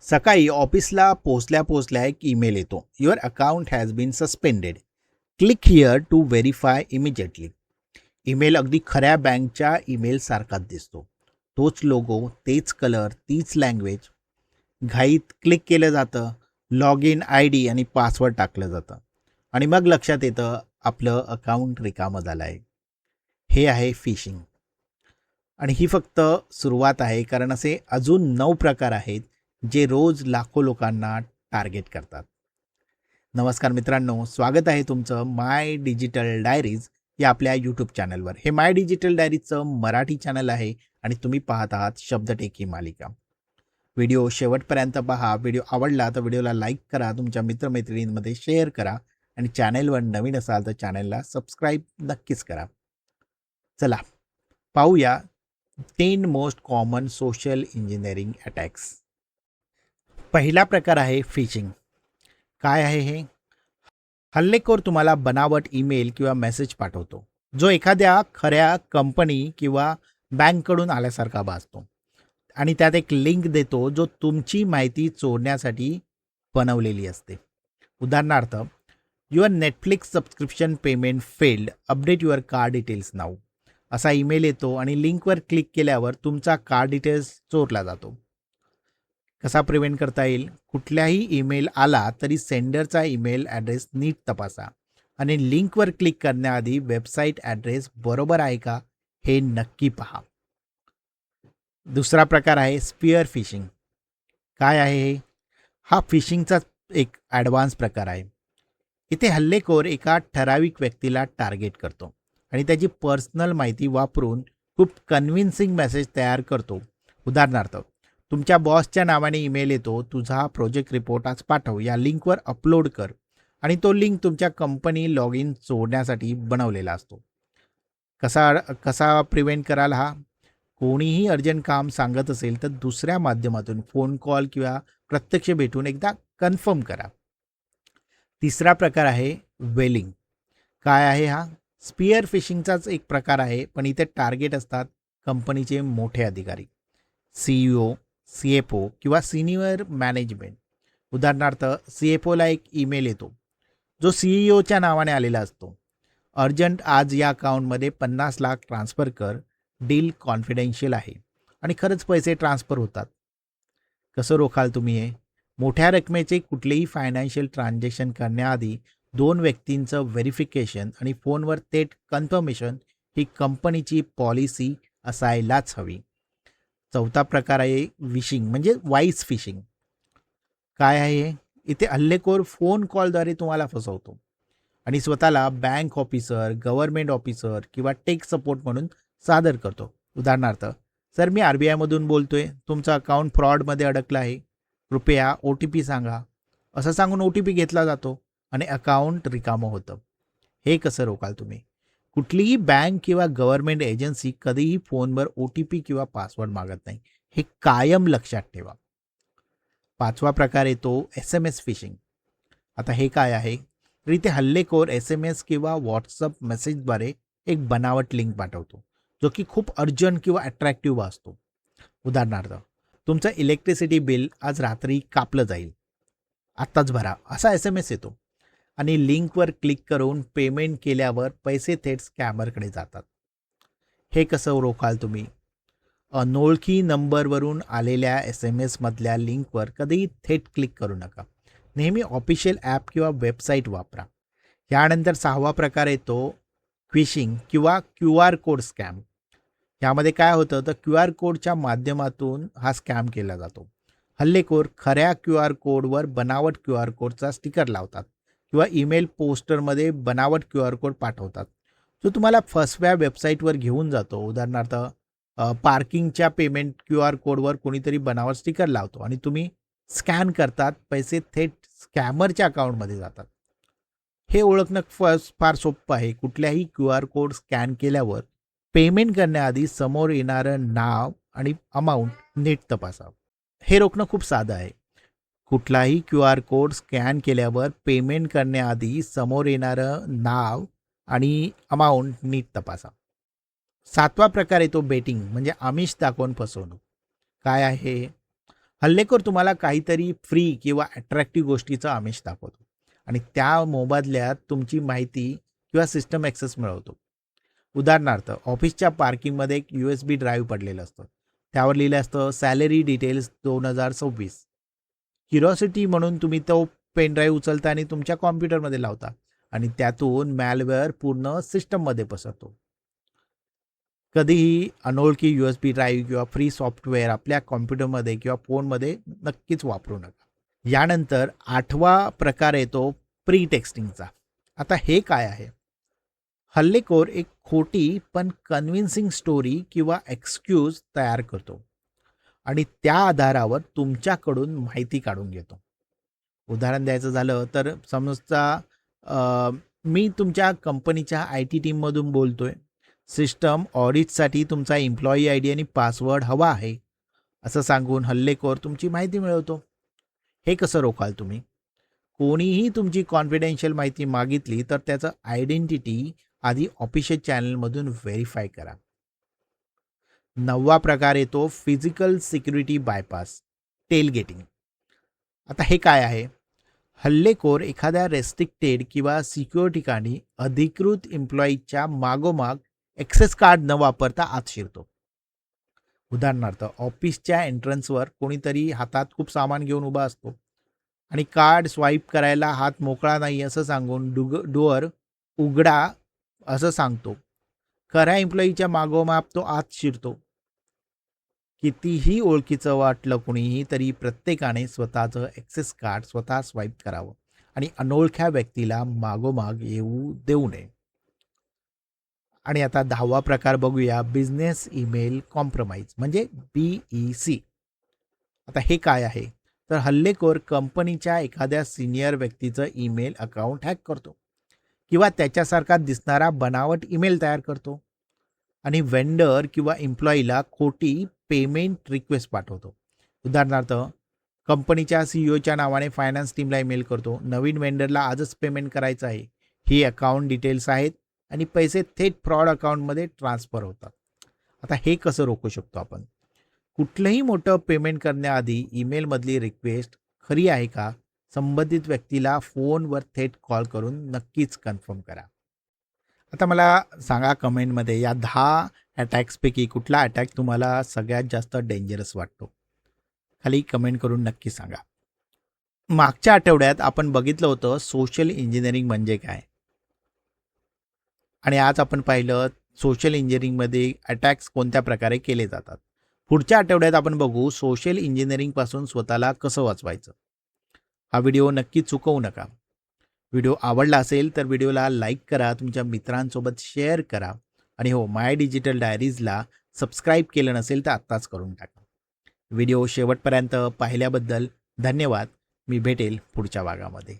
सकाळी ऑफिसला पोचल्या पोचल्या एक ईमेल येतो. Your account has been suspended. Click here to verify immediately. Email अगदी खऱ्या बँकच्या ईमेलसारखाच दिसतो. तोच लोगो, तेच कलर, तीच लँग्वेज. घाईत क्लिक केलं जातं. लॉग इन आय डी आणि पासवर्ड टाकलं जातं आणि मग लक्षात येतं आपलं अकाउंट रिकामं झालं आहे. हे आहे फिशिंग. आणि ही फक्त सुरुवात आहे, कारण असे अजून 9 प्रकार आहेत जे रोज लाखो लोकांना टार्गेट करतात. नमस्कार मित्रांनो, स्वागत आहे तुमचं माय डिजिटल डायरीज या आपल्या यूट्यूब चॅनलवर. Hey my digital डायरीजचं Marathi channel आहे आणि तुम्ही पाहत आहात शब्दटेक ही मालिका. व्हिडिओ शेवटपर्यंत पहा. व्हिडिओ आवडला तर व्हिडिओला लाईक करा, तुमच्या मित्रमैत्रिणींमध्ये शेअर करा आणि चॅनलवर नवीन असाल तर चॅनलला सबस्क्राईब नक्कीच करा. चला पाहूया 10 most common social engineering attacks. पहिला प्रकार आहे फिशिंग. काय आहे हे? हल्लेखोर तुम्हाला बनावट ईमेल किंवा मेसेज पाठवतो जो एखाद्या खऱ्या कंपनी किंवा बँककडून आल्यासारखा भासतो आणि त्यात एक लिंक देतो जो तुमची माहिती चोरण्यासाठी बनवलेली असते. उदाहरणार्थ, your Netflix subscription payment failed, update your card details now असा ईमेल येतो आणि लिंकवर क्लिक केल्यावर तुमचा कार्ड डिटेल्स चोरला जातो. कसा प्रिव्हेंट करता येईल? कुठल्याही ईमेल आला तरी सेंडरचा ईमेल ॲड्रेस नीट तपासा आणि लिंकवर क्लिक करण्याआधी वेबसाईट ॲड्रेस बरोबर आहे का हे नक्की पहा. दुसरा प्रकार आहे स्पियर फिशिंग. काय आहे हे? हा फिशिंगचा एक ॲडव्हान्स प्रकार आहे. इथे हल्लेखोर एका ठराविक व्यक्तीला टार्गेट करतो आणि त्याची पर्सनल माहिती वापरून खूप कन्व्हिन्सिंग मेसेज तयार करतो. उदाहरणार्थ, तुमच्या बॉसच्या नावाने ईमेल येतो, तुझा हा प्रोजेक्ट रिपोर्ट आज पाठव, या लिंकवर अपलोड कर, आणि तो लिंक तुमच्या कंपनी लॉग इन चोरण्यासाठी बनवलेला असतो. कसा प्रिव्हेंट कराल हा? कोणीही अर्जंट काम सांगत असेल तर दुसऱ्या माध्यमातून फोन कॉल किंवा प्रत्यक्ष भेटून एकदा कन्फर्म करा. तिसरा प्रकार आहे वेलिंग. काय आहे हा? स्पियर फिशिंगचाच एक प्रकार आहे, पण इथे टार्गेट असतात कंपनीचे मोठे अधिकारी, CEO, CFO किंवा सिनियर मॅनेजमेंट. उदाहरणार्थ, CFOला एक ईमेल येतो जो CEOच्या नावाने आलेला असतो. अर्जंट आज या अकाउंटमध्ये 50 लाख ट्रान्स्फर कर, डील कॉन्फिडेन्शियल आहे, आणि खरंच पैसे ट्रान्स्फर होतात. कसं रोखाल तुम्ही हे? मोठ्या रकमेचे कुठलेही फायनान्शियल ट्रान्झॅक्शन करण्याआधी 2 व्यक्तींचं व्हेरिफिकेशन आणि फोनवर थेट कन्फर्मेशन ही कंपनीची पॉलिसी असायलाच हवी. चौथा प्रकार आहे विशिंग म्हणजे वाईस फिशिंग. काय आहे हे? इथे हल्लेखोर फोन कॉलद्वारे तुम्हाला फसवतो आणि स्वतःला बँक ऑफिसर, गव्हर्नमेंट ऑफिसर किंवा टेक सपोर्ट म्हणून सादर करतो. उदाहरणार्थ, सर मी RBIमधून बोलतोय, तुमचं अकाउंट फ्रॉडमध्ये अडकलं आहे, कृपया OTP सांगा, असं सांगून OTP घेतला जातो आणि अकाउंट रिकामं होतं. हे कसं रोखाल तुम्ही? कुठलीही बँक किंवा गव्हर्नमेंट एजन्सी कधीही फोनवर OTP किंवा पासवर्ड मागत नाही, हे कायम लक्षात ठेवा. पाचवा प्रकार येतो SMS फिशिंग. आता हे काय आहे? तर इथे हल्लेखोर SMS किंवा व्हॉट्सअप मेसेजद्वारे एक बनावट लिंक पाठवतो जो की खूप अर्जंट किंवा अट्रॅक्टिव्ह असतो. उदाहरणार्थ, तुमचं इलेक्ट्रिसिटी बिल आज रात्री कापलं जाईल, आत्ताच भरा, असा SMS येतो आणि लिंकवर क्लिक करून पेमेंट केल्यावर पैसे थेट स्कॅमरकडे जातात. हे कसं रोखाल तुम्ही? अनोळखी नंबरवरून आलेल्या SMS मधल्या लिंकवर कधीही थेट क्लिक करू नका. नेहमी ऑफिशियल ॲप किंवा वेबसाईट वापरा. यानंतर 6वा प्रकार येतो फिशिंग किंवा QR कोड स्कॅम. यामध्ये काय होतं तर QR कोडच्या माध्यमातून हा स्कॅम केला जातो. हल्लेखोर खऱ्या QR कोडवर बनावट QR कोडचा स्टिकर लावतात किंवा ईमेल पोस्टरमध्ये बनावट QR कोड पाठवतात जो तुम्हाला फसव्या वेबसाईटवर घेऊन जातो. उदाहरणार्थ, पार्किंगच्या पेमेंट QR कोडवर कोणीतरी बनावट स्टिकर लावतो आणि तुम्ही स्कॅन करतात, पैसे थेट स्कॅमरच्या अकाउंटमध्ये जातात. हे ओळखणं फार सोपं आहे. कुठल्याही QR कोड स्कॅन केल्यावर पेमेंट करण्याआधी समोर येणारं नाव आणि अमाऊंट नीट तपासा. हे रोखणं खूप साधं आहे. कुठलाही QR कोड स्कॅन केल्यावर पेमेंट करण्याआधी समोर येणारं नाव आणि अमाऊंट नीट तपासा. 7वा प्रकार येतो बेटिंग म्हणजे आमिष दाखवून फसवणूक. काय आहे? हल्लेखोर तुम्हाला काहीतरी फ्री किंवा अट्रॅक्टिव्ह गोष्टीचं आमिष दाखवतो आणि त्या मोबदल्यात तुमची माहिती किंवा सिस्टम ॲक्सेस मिळवतो. उदाहरणार्थ, ऑफिसच्या पार्किंगमध्ये एक USB ड्राईव्ह पडलेलं असतं. त्यावर लिहिलं असतं सॅलरी डिटेल्स 2026. क्युरिओसिटी म्हणून तुम्ही तो पेन ड्राईव्ह उचलता आणि तुमच्या कॉम्प्युटरमध्ये लावता आणि त्यातून मॅलवेअर पूर्ण सिस्टममध्ये पसरतो. कधीही अनोळखी USB ड्राईव्ह किंवा फ्री सॉफ्टवेअर आपल्या कॉम्प्युटरमध्ये किंवा फोनमध्ये नक्कीच वापरू नका. यानंतर 8वा प्रकार येतो प्री टेक्स्टिंगचा. आता हे काय आहे? हल्लेखोर एक खोटी पण कन्व्हिन्सिंग स्टोरी किंवा एक्सक्यूज तयार करतो आणि त्या आधारावर तुमच्याकडून माहिती काढून घेतो. उदाहरण द्यायचं झालं तर मी तुमच्या कंपनीच्या IT टीममधून बोलतोय. सिस्टम ऑडिटसाठी तुमचा एम्प्लॉई ID आणि पासवर्ड हवा आहे असं सांगून हल्लेखोर तुमची माहिती मिळवतो. हे कसं रोखाल तुम्ही? कोणीही तुमची कॉन्फिडेन्शियल माहिती मागितली तर त्याचं आयडेंटिटी आधी ऑफिशियल चॅनलमधून व्हेरीफाय करा. 9वा प्रकार येतो फिजिकल सिक्युरिटी बायपास, टेलगेटिंग. आता हे काय आहे? हल्लेखोर एखाद्या रेस्ट्रिक्टेड किंवा सिक्युअर ठिकाणी अधिकृत एम्प्लॉईच्या मागोमाग ॲक्सेस कार्ड न वापरता आत शिरतो. उदाहरणार्थ, ऑफिसच्या एंट्रन्सवर कोणीतरी हातात खूप सामान घेऊन उभा असतो आणि कार्ड स्वाईप करायला हात मोकळा नाही असं सांगून डोअर उघडा असं सांगतो. खऱ्या एम्प्लॉईच्या मागोमाग तो आत शिरतो. कितीही ओळखीचं वाटलं कुणीही तरी प्रत्येकाने स्वतःचं ॲक्सेस कार्ड स्वतः स्वाईप करावं आणि अनोळख्या व्यक्तीला मागोमाग येऊ देऊ नये. आणि आता 10वा प्रकार बघूया, बिझनेस ईमेल कॉम्प्रोमाइज म्हणजे BEC. आता हे काय आहे? तर हल्लेखोर कंपनीच्या एखाद्या सिनियर व्यक्तीचं ईमेल अकाउंट हॅक करतो किंवा त्याच्यासारखा दिसणारा बनावट ईमेल तयार करतो आणि वेंडर किंवा एम्प्लॉईला खोटी पेमेंट रिक्वेस्ट पाठवतो. उदाहरणार्थ, कंपनीच्या CEOच्या नावाने फायनान्स टीमला ईमेल करतो, नवीन वेंडरला आजच पेमेंट करायचं आहे, ही अकाउंट डिटेल्स आहेत आणि पैसे थेट फ्रॉड अकाउंटमध्ये ट्रान्सफर होतात. आता हे कसं रोखू शकतो आपण? कुठलंही मोठं पेमेंट करण्याआधी ईमेलमधली रिक्वेस्ट खरी आहे का संबंधित व्यक्तीला फोनवर थेट कॉल करून नक्कीच कन्फर्म करा. आता मला सांगा कमेंटमध्ये या 10 अटॅक्सपैकी कुठला अटॅक तुम्हाला सगळ्यात जास्त डेंजरस वाटतो? खाली कमेंट करून नक्की सांगा. मागच्या आठवड्यात आपण बघितलं होतं सोशल इंजिनिअरिंग म्हणजे काय, आणि आज आपण पाहिलं सोशल इंजिनिअरिंगमध्ये अटॅक्स कोणत्या प्रकारे केले जातात. पुढच्या आठवड्यात आपण बघू सोशल इंजिनिअरिंगपासून स्वतःला कसं वाचवायचं. हा व्हिडिओ नक्की चुकवू नका. व्हिडिओ आवडला असेल तर व्हिडिओला लाईक करा, तुमच्या मित्रांसोबत शेअर करा आणि हो, माय डिजिटल डायरीजला सबस्क्राईब केलं नसेल तर आत्ताच करून टाका. व्हिडिओ शेवटपर्यंत पाहिल्याबद्दल धन्यवाद. मी भेटेल पुढच्या भागामध्ये.